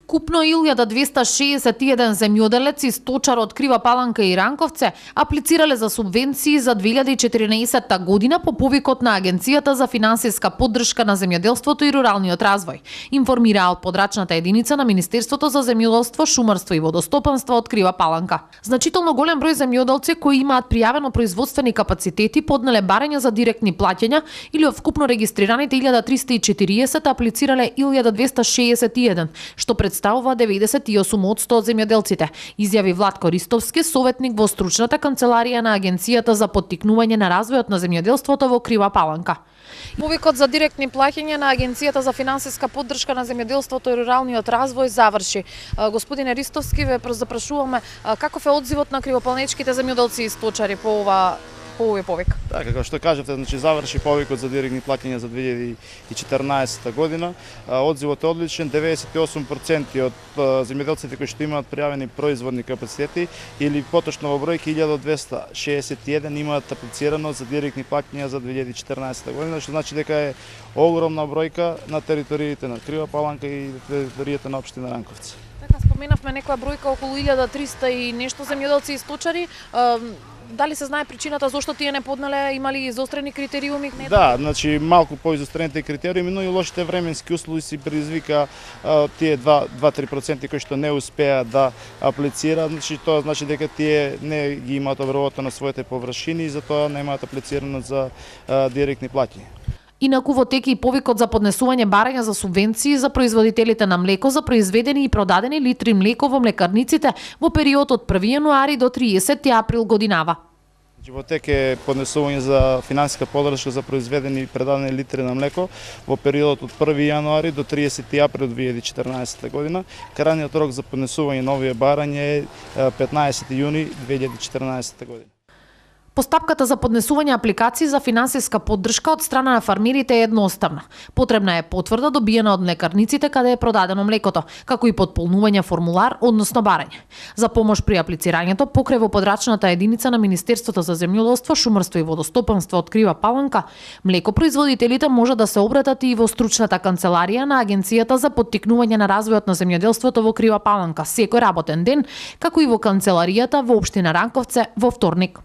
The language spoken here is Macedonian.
Купно 1261 земјоделец и сточар од Крива Паланка и Ранковце аплицирале за субвенции за 2014 година по повикот на Агенцијата за финансиска поддршка на земјоделството и руралниот развој, информираа од подрачната единица на Министерството за земјоделство, шумарство и водостопанство од Крива Паланка. Значително голем број земјоделци кои имаат пријавено производствени капацитети поднеле барања за директни плаќања или од вкупно регистрираните 1340 аплицирале 1261, што представува 98% од земјоделците, изјави Владко Ристовски, советник во стручната канцеларија на Агенцијата за поттикнување на развојот на земјоделството во Крива Паланка. Повикот за директни плаќања на Агенцијата за финансиска поддршка на земјоделството и руралниот развој заврши. Господине Ристовски, ве запрашуваме каков е одзивот на кривопалнечките земјоделци и сточари по овој повик? Да, како што кажавте, значи заврши повикот за директни плаќања за 2014 година. Одзивот е одличен, 98% од земјоделците кои што имаат пријавени производни капацитети или поточно во бројки 1261 имаат аплицирано за директни плаќања за 2014 година, што значи дека е огромна бројка на териториите на Крива Паланка и териториите на општина Ранковци. Така, споменавме некоја бројка околу 1300 и нешто земјоделци и сточари. Дали се знае причината зошто тие не поднале, имали изострени критериуми? Да, значи малку поизострените критериуми, но и лошите временски услови си предизвика тие 2-3% кои што не успеа да аплицираат, значи тоа значи дека тие не ги имаат обработено своите површини и затоа немаат аплицирано за директни плаќања. Инаку во тек и повикот за поднесување барања за субвенции за производителите на млеко за произведени и продадени литри млеко во млекарниците во период од 1 јануари до 30 април годинава. Во тек е поднесување за финансиска поддршка за произведени и предадени литри на млеко во периодот од 1 јануари до 30 април 2014 година. Крајниот рок за поднесување на овие барања е 15 јуни 2014 година. Постапката за поднесување апликации за финансиска поддршка од страна на фармерите е едноставна. Потребна е потврда добиена од млекарниците каде е продадено млекото, како и потполнување формулар, односно барање. За помош при аплицирањето покрај во подрачната единица на Министерството за земјоделство, шумарство и водостопанство од Крива Паланка, млекопроизводителите може да се обратат и во стручната канцеларија на Агенцијата за поттикнување на развојот на земјоделството во Крива Паланка секој работен ден, како и во канцеларијата во општина Ранковце во вторник.